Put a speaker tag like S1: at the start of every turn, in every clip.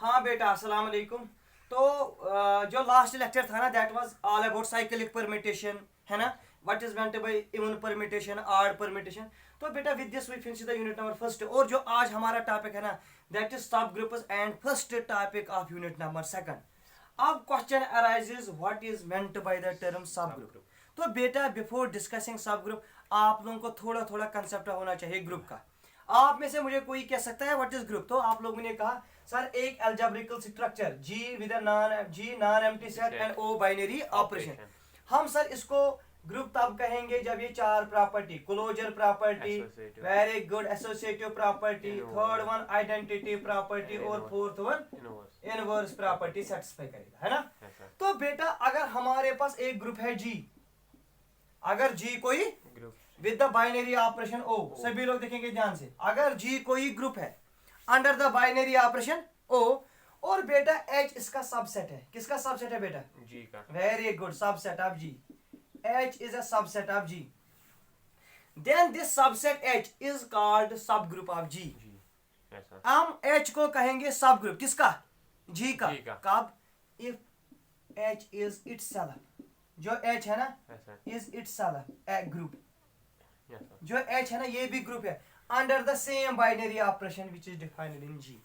S1: हाँ बेटा, अस्सलाम वालेकुम। तो जो लास्ट लेक्चर था ना, that was all about cyclic permutation, है ना। What is meant by even permutation, odd permutation. तो बेटा with this we finish the unit number first. और जो आज हमारा टॉपिक है ना, that is subgroups and first topic of unit number second. अब question arises what is meant by the term subgroup. तो बेटा बिफोर डिस्कसिंग सब ग्रुप, आप लोगों को थोड़ा थोड़ा कंसेप्ट होना चाहिए ग्रुप का। आप में से मुझे कोई कह सकता है व्हाट इज ग्रुप। तो आप लोगों ने कहा सर एक algebraic structure G with non empty set and O binary operation. हम सर इसको ग्रुप तब कहेंगे जब ये चार property, closure property, very good, associative property, third one identity property और fourth one inverse property satisfy करेगा, है ना। तो बेटा अगर हमारे पास एक ग्रुप है जी, अगर जी कोई विद द बाइनरी ऑपरेशन ओ, सभी लोग देखेंगे ध्यान से, अगर जी कोई ग्रुप है अंडर द बाइनरी ऑपरेशन ओ, और बेटा एच इसका सबसेट है। किसका सबसेट है बेटा?
S2: जी का।
S1: Very good, subset of G. H is a subset of G, then this subset H is called subgroup of G. हम एच को कहेंगे सब ग्रुप किसका? जी का। कब? इफ एच इज इटसेल्फ, जो एच है ना इज इटसेल्फ ए ग्रुप, जो एच है ना ये भी ग्रुप है under the same binary operation which is defined in G.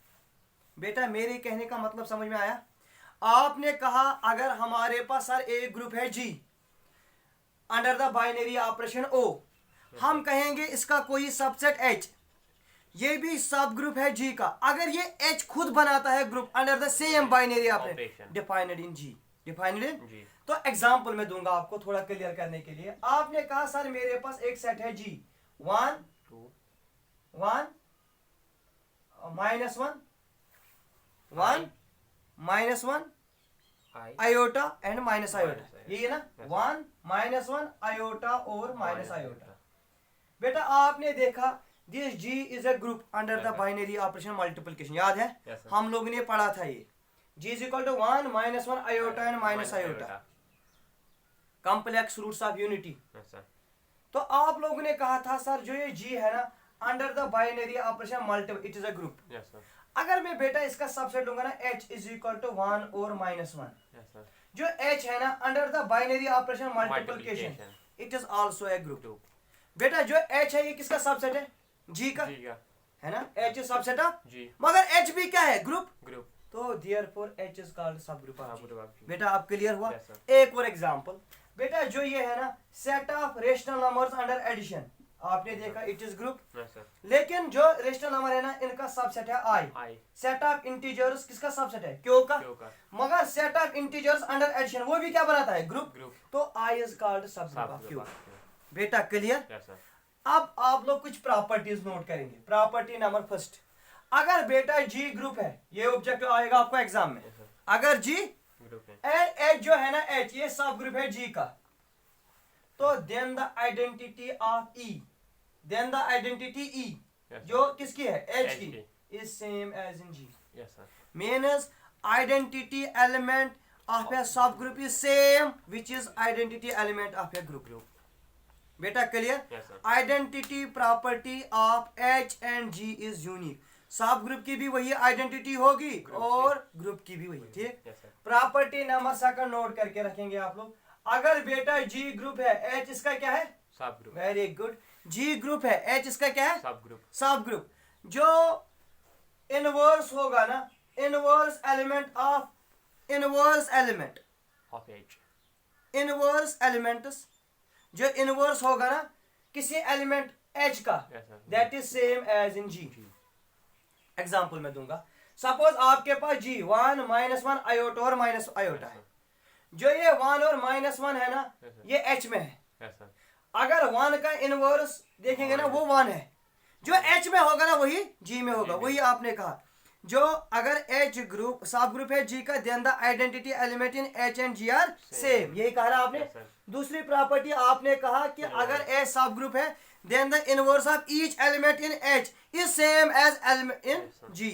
S1: बेटा मेरे कहने का मतलब समझ में आया? आपने कहा अगर हमारे पास सर एक ग्रुप है जी अंडर द बाइनरी ऑपरेशन ओ, हम कहेंगे इसका कोई सबसेट एच, ये भी सब ग्रुप है जी का। अगर ये एच खुद बनाता है group under the same binary operation defined in G, defined in G. तो एग्जांपल मैं दूंगा आपको थोड़ा क्लियर करने के लिए। आपने कहा सर मेरे पास एक सेट है जी 1 1 -1 1 -1 आयोटा एंड माइनस आयोटा, यही है ना। 1 -1 आयोटा और माइनस आयोटा। बेटा आपने देखा this G is a group under the binary operation multiplication, याद है हम लोग ने पढ़ा था ये G is equal to 1 -1 iota and minus iota, complex roots of unity. तो आप लोगों ने कहा था सर जो ये जी है ना under the binary operation multiple it is a group. अगर मैं बेटा इसका सबसेट लूंगा ना h इज इक्वल टू 1 और -1, जो h है ना under the binary operation multiplication it is also a group. बेटा जो h है ये किसका सबसेट है? जी का, है ना। h इज सबसेट ऑफ जी, मगर h भी क्या है? ग्रुप। तो therefore h is called subgroup of जी। बेटा आप क्लियर हुआ? एक और एग्जांपल, बेटा जो ये है ना set of rational numbers under addition, आपने देखा इट इज ग्रुप। लेकिन जो रेशनल नंबर है ना इनका सबसेट है आई। सेट ऑफ इंटीजर्स किसका सबसेट है? क्यू का। मगर set of integers under addition वो भी क्या बनाता है? ग्रुप। तो I is called subgroup of Q. बेटा क्लियर? अब आप लोग कुछ प्रॉपर्टीज नोट करेंगे। प्रॉपर्टी नंबर फर्स्ट, अगर बेटा जी ग्रुप है, ये ऑब्जेक्टिव आएगा आपको एग्जाम में, अगर जी एच जो है ना एच ये सब ग्रुप है जी का, तो then the identity of e, then the identity e जो किसकी है? एच की, is same as in G. Means identity element of a sub group is same which is identity element of a group. बेटा clear? Identity property of H and G is unique. Sub group की भी वही identity होगी और group की भी वही, ठीक। प्रॉपर्टी नंबर सेकंड नोट करके रखेंगे आप लोग। अगर बेटा जी ग्रुप है, एच इसका क्या है? सब ग्रुप। वेरी गुड, जी ग्रुप है, एच इसका क्या है? सब ग्रुप। सब ग्रुप। जो इनवर्स होगा ना, inverse element of H, inverse elements जो इनवर्स होगा ना किसी एलिमेंट एच का, that is same as in G. Example मैं दूंगा, सपोज आपके पास जी 1 -1 आयोटा और माइनस आयोटा है। जो ये 1 और -1 है ना ये एच में है। अगर 1 का इनवर्स देखेंगे ना वो 1 है, जो एच में होगा ना वही जी में होगा। वही आपने कहा जो अगर एच ग्रुप सब ग्रुप है जी का, then the identity element in H and G are same, यही कहा आपने। दूसरी प्रॉपर्टी आपने कहा कि अगर एच सब ग्रुप है then the inverse of each element in H is same as element in G.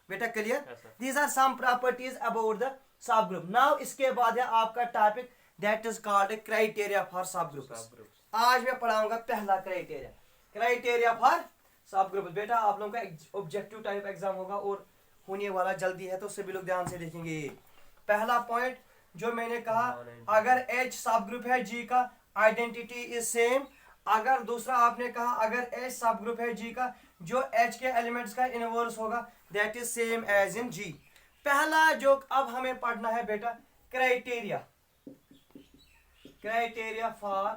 S1: बेटा clear? These are some properties about the sub group. Now इसके बाद है आपका topic that is called criteria for sub groups. आज मैं पढ़ाऊंगा पहला criteria for सब ग्रुप। बेटा आप लोगों का ऑब्जेक्टिव टाइप एग्जाम होगा और होने वाला जल्दी है, तो सभी लोग ध्यान से देखेंगे। पहला पॉइंट जो मैंने कहा, अगर H सब ग्रुप है G का, आइडेंटिटी इज सेम। अगर दूसरा आपने कहा अगर H सब ग्रुप है G का, जो H के एलिमेंट्स का इनवर्स होगा that is same as in G। पहला जो अब हमें पढ़ना है बेटा, क्राइटेरिया, क्राइटेरिया फॉर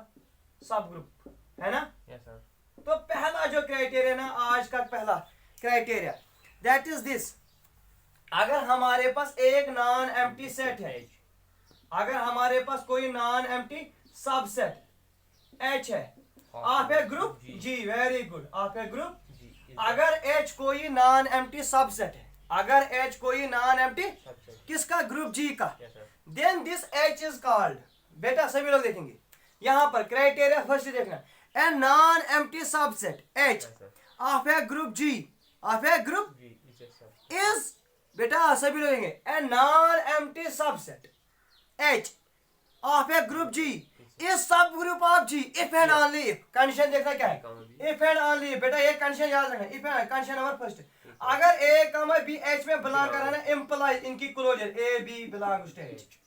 S1: सब ग्रुप, है ना?
S2: Yes sir.
S1: तो पहला जो क्राइटेरिया ना, आज का पहला क्राइटेरिया दैट इज दिस, अगर हमारे पास एक नॉन एम्प्टी सेट है, अगर हमारे पास कोई नॉन एम्प्टी सबसेट H है, of a group G, very good, of a group G, अगर H कोई नॉन एम्प्टी सबसेट है, अगर H कोई नॉन एम्प्टी किसका, ग्रुप G का, then this H is called, बेटा सभी लोग देखेंगे यहां पर क्राइटेरिया फर्स्ट देखना, a non empty subset H of a group G, of a group is, बेटा सभी लोग देखेंगे, a non empty subset H of a group G इस सब group of G if and only if. Condition देखना क्या है, इफ एंड ओनली, बेटा ये कंडीशन याद रखना, if and, condition number first, अगर A कमा B H में बिलोंग कर रहा है ना, इंप्लाइज इनकी closure A B belongs to H,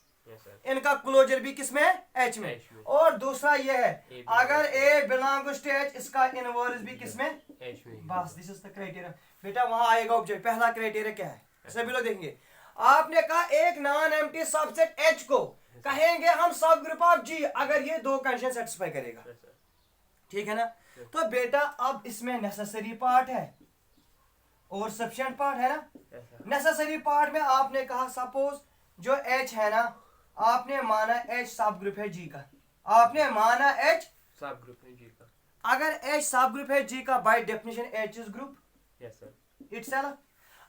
S1: इनका क्लोजर भी किसमें है, H में। और दूसरा ये है, अगर A बिलोंग्स टू H, इसका इनवर्स भी किसमें, H में। बस दिस इज द क्राइटेरिया। बेटा वहां आएगा ऑब्जेक्ट, पहला क्राइटेरिया क्या है, सभी लोग देखेंगे। आपने कहा एक नॉन एम्प्टी सबसेट H को कहेंगे हम सब ग्रुप ऑफ G अगर ये दो कंडीशन सेटिस्फाई करेगा, ठीक है ना? तो बेटा अब इसमें नेसेसरी पार्ट है और सफिशिएंट पार्ट है ना। नेसेसरी पार्ट में आपने कहा सपोज जो H है ना, आपने माना H सब ग्रुप है G का, आपने माना H
S2: सब ग्रुप है G का,
S1: अगर H सब ग्रुप है G का, by definition H is group,
S2: yes sir,
S1: itself.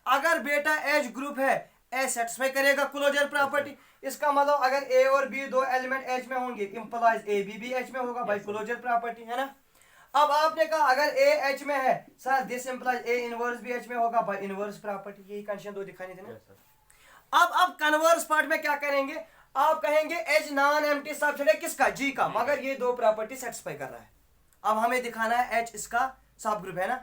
S1: अगर बेटा H ग्रुप है, H सेटिस्फाई करेगा क्लोजर प्रॉपर्टी, इसका मतलब अगर A और B दो एलिमेंट H में होंगे, इंप्लाइज A B भी H में होगा बाय क्लोजर प्रॉपर्टी, है ना? अब आपने कहा अगर A H में है sir, this implies A inverse भी H में होगा बाय इनवर्स प्रॉपर्टी, यही कंडीशन दो दिखानी थी ना। अब कन्वर्स पार्ट में क्या करेंगे, आप कहेंगे H नॉन एम्प्टी सबसेट है किसका, G का, मगर ये दो प्रॉपर्टी सेटिस्फाई कर रहा है। अब हमें दिखाना है H इसका सब ग्रुप है ना।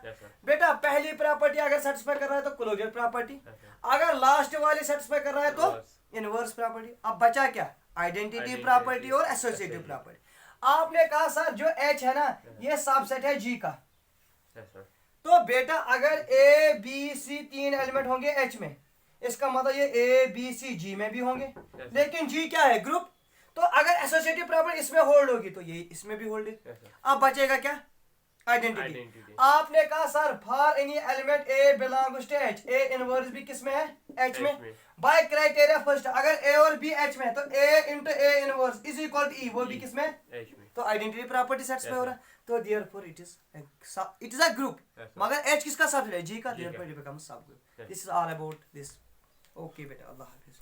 S1: बेटा पहली प्रॉपर्टी अगर सेटिस्फाई कर रहा है तो क्लोजर प्रॉपर्टी, अगर लास्ट वाली सेटिस्फाई कर रहा है तो इनवर्स प्रॉपर्टी। अब बचा क्या, आइडेंटिटी प्रॉपर्टी और एसोसिएटिव प्रॉपर्टी। आपने कहा सर जो H है ना, ये सबसेट है G का, तो बेटा अगर A B C तीन एलिमेंट होंगे H में, इसका मतलब ये A B C G में भी होंगे, लेकिन G क्या है, ग्रुप, तो अगर एसोसिएटिव प्रॉपर्टी इसमें होल्ड होगी तो ये इसमें भी होल्ड है। अब बचेगा क्या, आइडेंटिटी। आपने कहा sir for any element A belongs to H, A inverse भी किसमें है, H में। बाय क्राइटेरिया फर्स्ट, अगर A और B H में है तो A into A inverse is equal to E, वो भी किसमें, H में। तो आइडेंटिटी प्रॉपर्टी सेटिस्फाई हो रहा है, तो therefore it is a group, मगर H किसका सबसेट है, G का, देयरफॉर इट बिकम्स सब group. This is all about this. Okay बेटा, अल्लाह हाफिज।